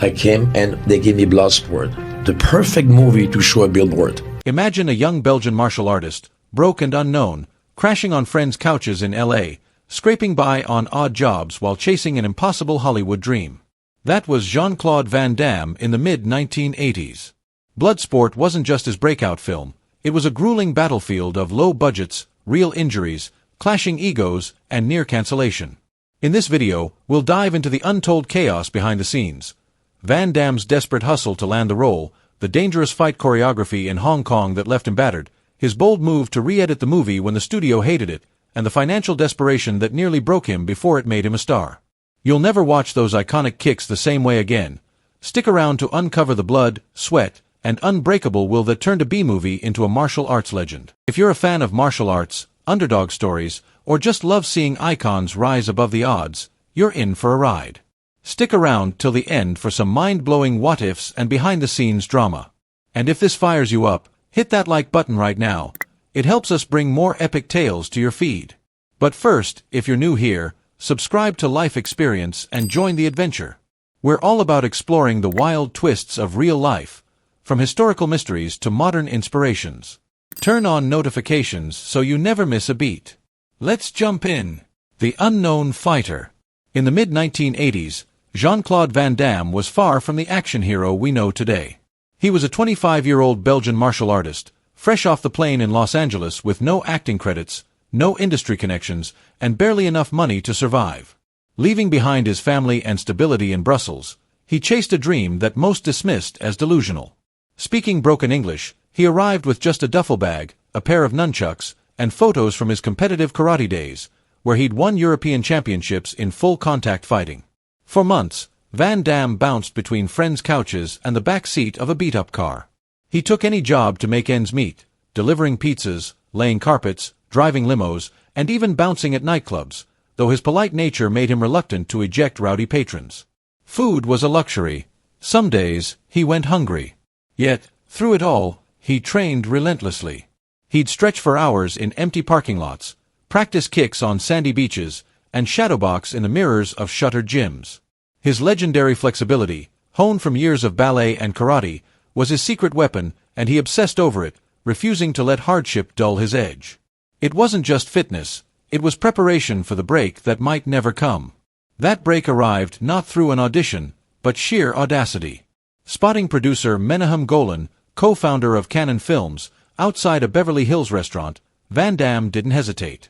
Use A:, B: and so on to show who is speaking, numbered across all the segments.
A: I came and they gave me Bloodsport, the perfect movie to show a billboard.
B: Imagine a young Belgian martial artist, broke and unknown, crashing on friends' couches in LA, scraping by on odd jobs while chasing an impossible Hollywood dream. That was Jean-Claude Van Damme in the mid-1980s. Bloodsport wasn't just his breakout film, it was a grueling battlefield of low budgets, real injuries, clashing egos, and near cancellation. In this video, we'll dive into the untold chaos behind the scenes. Van Damme's desperate hustle to land the role, the dangerous fight choreography in Hong Kong that left him battered, his bold move to re-edit the movie when the studio hated it, and the financial desperation that nearly broke him before it made him a star. You'll never watch those iconic kicks the same way again. Stick around to uncover the blood, sweat, and unbreakable will that turned a B-movie into a martial arts legend. If you're a fan of martial arts, underdog stories, or just love seeing icons rise above the odds, you're in for a ride. Stick around till the end for some mind-blowing what-ifs and behind-the-scenes drama. And if this fires you up, hit that like button right now. It helps us bring more epic tales to your feed. But first, if you're new here, subscribe to Life Experience and join the adventure. We're all about exploring the wild twists of real life, from historical mysteries to modern inspirations. Turn on notifications so you never miss a beat. Let's jump in. The Unknown Fighter. In the mid-1980s, Jean-Claude Van Damme was far from the action hero we know today. He was a 25-year-old Belgian martial artist, fresh off the plane in Los Angeles with no acting credits, no industry connections, and barely enough money to survive. Leaving behind his family and stability in Brussels, he chased a dream that most dismissed as delusional. Speaking broken English, he arrived with just a duffel bag, a pair of nunchucks, and photos from his competitive karate days, where he'd won European championships in full-contact fighting. For months, Van Damme bounced between friends' couches and the back seat of a beat-up car. He took any job to make ends meet, delivering pizzas, laying carpets, driving limos, and even bouncing at nightclubs, though his polite nature made him reluctant to eject rowdy patrons. Food was a luxury. Some days, he went hungry. Yet, through it all, he trained relentlessly. He'd stretch for hours in empty parking lots, practice kicks on sandy beaches, and shadowbox in the mirrors of shuttered gyms. His legendary flexibility, honed from years of ballet and karate, was his secret weapon, and he obsessed over it, refusing to let hardship dull his edge. It wasn't just fitness, it was preparation for the break that might never come. That break arrived not through an audition, but sheer audacity. Spotting producer Menahem Golan, co-founder of Cannon Films, outside a Beverly Hills restaurant, Van Damme didn't hesitate.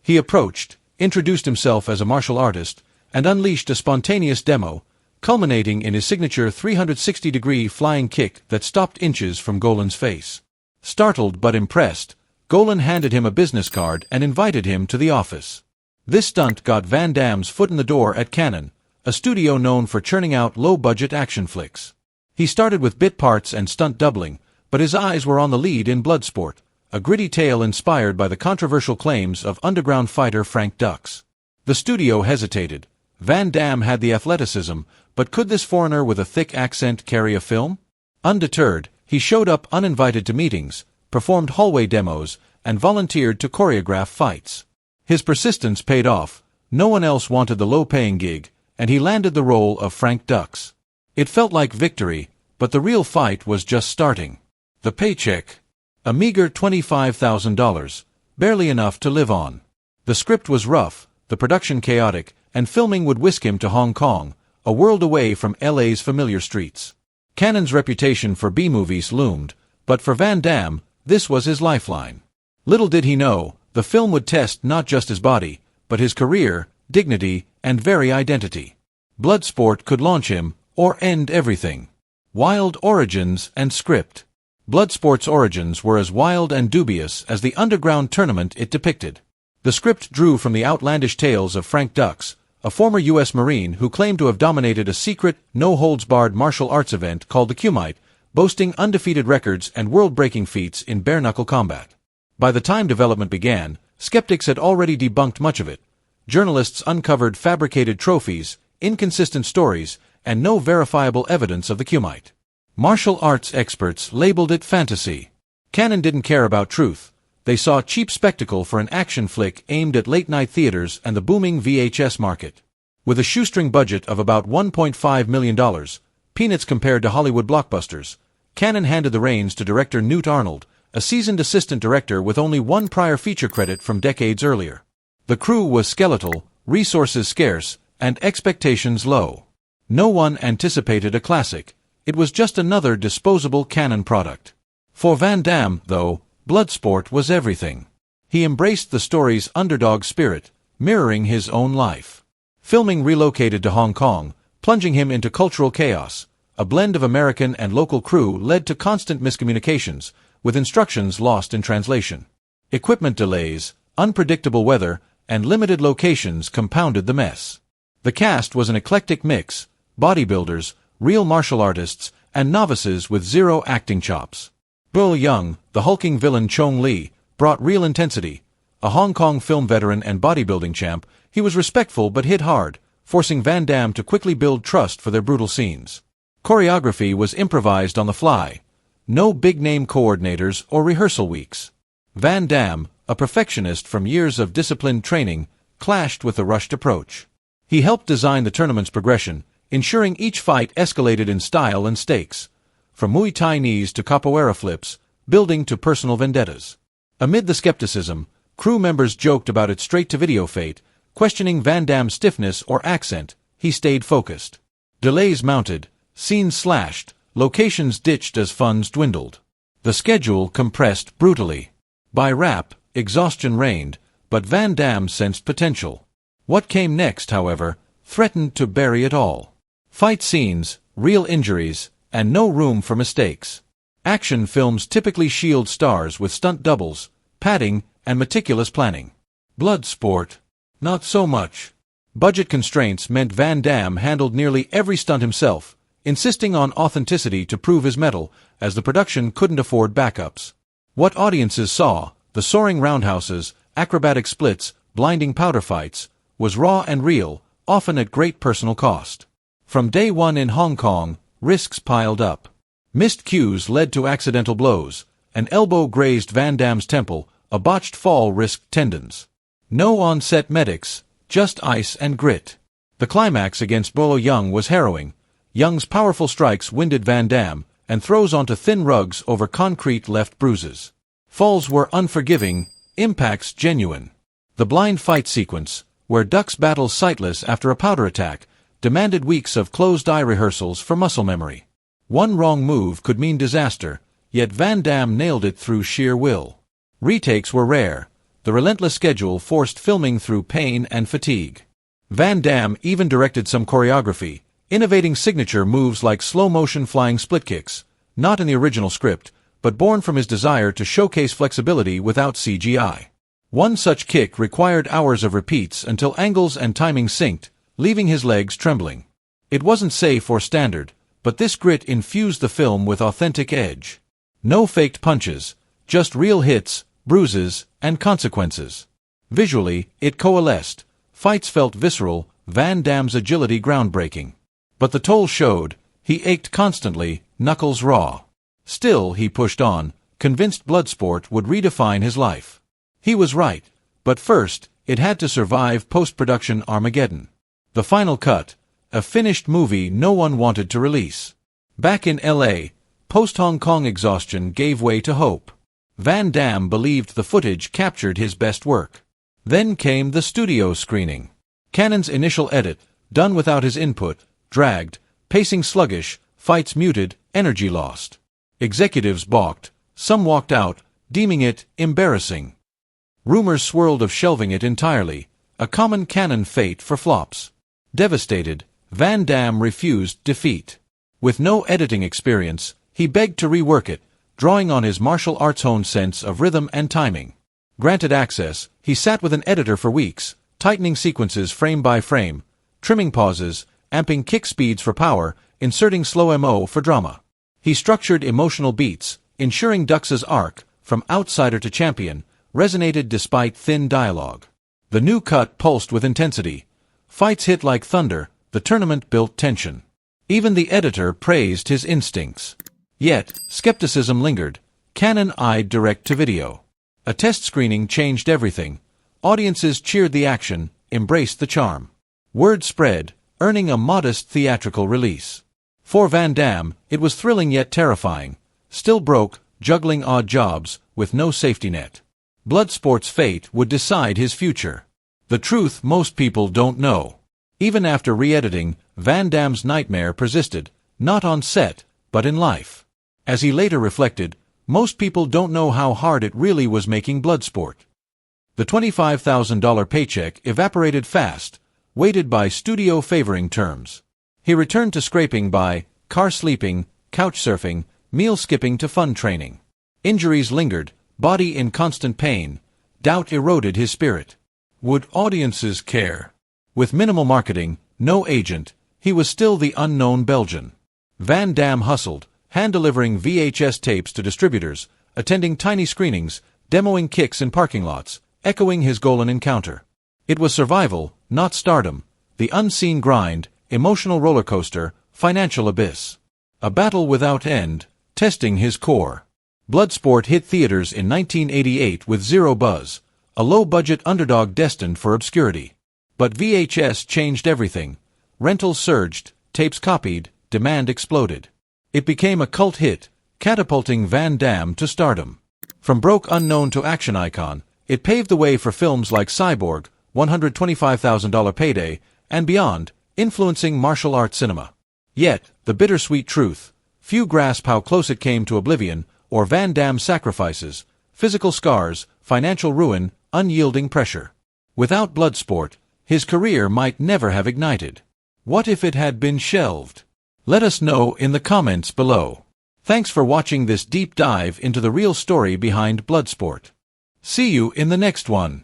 B: He approached, introduced himself as a martial artist, and unleashed a spontaneous demo, culminating in his signature 360-degree flying kick that stopped inches from Golan's face. Startled but impressed, Golan handed him a business card and invited him to the office. This stunt got Van Damme's foot in the door at Cannon, a studio known for churning out low-budget action flicks. He started with bit parts and stunt doubling, but his eyes were on the lead in Bloodsport, a gritty tale inspired by the controversial claims of underground fighter Frank Dux. The studio hesitated. Van Damme had the athleticism, but could this foreigner with a thick accent carry a film? Undeterred, he showed up uninvited to meetings, performed hallway demos, and volunteered to choreograph fights. His persistence paid off. No one else wanted the low-paying gig, and he landed the role of Frank Dux. It felt like victory, but the real fight was just starting. The paycheck. A meager $25,000, barely enough to live on. The script was rough, the production chaotic, and filming would whisk him to Hong Kong, a world away from LA's familiar streets. Cannon's reputation for B-movies loomed, but for Van Damme, this was his lifeline. Little did he know, the film would test not just his body, but his career, dignity, and very identity. Bloodsport could launch him, or end everything. Wild origins and script. Bloodsport's origins were as wild and dubious as the underground tournament it depicted. The script drew from the outlandish tales of Frank Dux, a former U.S. Marine who claimed to have dominated a secret, no-holds-barred martial arts event called the Kumite, boasting undefeated records and world-breaking feats in bare-knuckle combat. By the time development began, skeptics had already debunked much of it. Journalists uncovered fabricated trophies, inconsistent stories, and no verifiable evidence of the Kumite. Martial arts experts labeled it fantasy. Cannon didn't care about truth. They saw cheap spectacle for an action flick aimed at late-night theaters and the booming VHS market. With a shoestring budget of about $1.5 million, peanuts compared to Hollywood blockbusters. Cannon handed the reins to director Newt Arnold, a seasoned assistant director with only one prior feature credit from decades earlier. The crew was skeletal, resources scarce, and expectations low. No one anticipated a classic. It was just another disposable Cannon product. For Van Damme, though, Bloodsport was everything. He embraced the story's underdog spirit, mirroring his own life. Filming relocated to Hong Kong, plunging him into cultural chaos. A blend of American and local crew led to constant miscommunications, with instructions lost in translation. Equipment delays, unpredictable weather, and limited locations compounded the mess. The cast was an eclectic mix: bodybuilders, real martial artists, and novices with zero acting chops. Bull Young, the hulking villain Chong Li, brought real intensity. A Hong Kong film veteran and bodybuilding champ, he was respectful but hit hard, forcing Van Damme to quickly build trust for their brutal scenes. Choreography was improvised on the fly. No big-name coordinators or rehearsal weeks. Van Damme, a perfectionist from years of disciplined training, clashed with the rushed approach. He helped design the tournament's progression, ensuring each fight escalated in style and stakes, from Muay Thai knees to capoeira flips, building to personal vendettas. Amid the skepticism, crew members joked about its straight-to-video fate, questioning Van Damme's stiffness or accent. He stayed focused. Delays mounted, scenes slashed, locations ditched as funds dwindled. The schedule compressed brutally. By wrap, exhaustion reigned, but Van Damme sensed potential. What came next, however, threatened to bury it all. Fight scenes, real injuries, and no room for mistakes. Action films typically shield stars with stunt doubles, padding, and meticulous planning. Bloodsport, not so much. Budget constraints meant Van Damme handled nearly every stunt himself, insisting on authenticity to prove his mettle, as the production couldn't afford backups. What audiences saw, the soaring roundhouses, acrobatic splits, blinding powder fights, was raw and real, often at great personal cost. From day one in Hong Kong, risks piled up. Missed cues led to accidental blows. An elbow grazed Van Damme's temple, a botched fall risked tendons. No on-set medics, just ice and grit. The climax against Bull Young was harrowing. Young's powerful strikes winded Van Damme, and throws onto thin rugs over concrete left bruises. Falls were unforgiving, impacts genuine. The blind fight sequence, where ducks battle sightless after a powder attack, demanded weeks of closed-eye rehearsals for muscle memory. One wrong move could mean disaster, yet Van Damme nailed it through sheer will. Retakes were rare. The relentless schedule forced filming through pain and fatigue. Van Damme even directed some choreography, innovating signature moves like slow-motion flying split kicks, not in the original script, but born from his desire to showcase flexibility without CGI. One such kick required hours of repeats until angles and timing synced, leaving his legs trembling. It wasn't safe or standard, but this grit infused the film with authentic edge. No faked punches, just real hits, bruises, and consequences. Visually, it coalesced. Fights felt visceral, Van Damme's agility groundbreaking. But the toll showed. He ached constantly, knuckles raw. Still, he pushed on, convinced Bloodsport would redefine his life. He was right, but first, it had to survive post-production Armageddon. The final cut, a finished movie no one wanted to release. Back in L.A., post-Hong Kong exhaustion gave way to hope. Van Damme believed the footage captured his best work. Then came the studio screening. Cannon's initial edit, done without his input, dragged, pacing sluggish, fights muted, energy lost. Executives balked, some walked out, deeming it embarrassing. Rumors swirled of shelving it entirely, a common Cannon fate for flops. Devastated, Van Damme refused defeat. With no editing experience, he begged to rework it, drawing on his martial arts-honed sense of rhythm and timing. Granted access, he sat with an editor for weeks, tightening sequences frame by frame, trimming pauses, amping kick speeds for power, inserting slow MO for drama. He structured emotional beats, ensuring Dux's arc, from outsider to champion, resonated despite thin dialogue. The new cut pulsed with intensity. Fights hit like thunder, the tournament built tension. Even the editor praised his instincts. Yet, skepticism lingered. Cannon eyed direct-to-video. A test screening changed everything. Audiences cheered the action, embraced the charm. Word spread, earning a modest theatrical release. For Van Damme, it was thrilling yet terrifying. Still broke, juggling odd jobs, with no safety net. Bloodsport's fate would decide his future. The truth most people don't know. Even after re-editing, Van Damme's nightmare persisted, not on set, but in life. As he later reflected, most people don't know how hard it really was making Bloodsport. The $25,000 paycheck evaporated fast, weighted by studio favoring terms. He returned to scraping by car sleeping, couch surfing, meal skipping to fun training. Injuries lingered, body in constant pain. Doubt eroded his spirit. Would audiences care? With minimal marketing, no agent, he was still the unknown Belgian. Van Damme hustled, hand-delivering VHS tapes to distributors, attending tiny screenings, demoing kicks in parking lots, echoing his Golan encounter. It was survival, not stardom, the unseen grind, emotional roller coaster, financial abyss. A battle without end, testing his core. Bloodsport hit theaters in 1988 with zero buzz, a low-budget underdog destined for obscurity. But VHS changed everything. Rentals surged, tapes copied, demand exploded. It became a cult hit, catapulting Van Damme to stardom. From broke unknown to action icon, it paved the way for films like Cyborg, $125,000 Payday, and beyond, influencing martial arts cinema. Yet, the bittersweet truth, few grasp how close it came to oblivion, or Van Damme's sacrifices, physical scars, financial ruin, unyielding pressure. Without Bloodsport, his career might never have ignited. What if it had been shelved? Let us know in the comments below. Thanks for watching this deep dive into the real story behind Bloodsport. See you in the next one.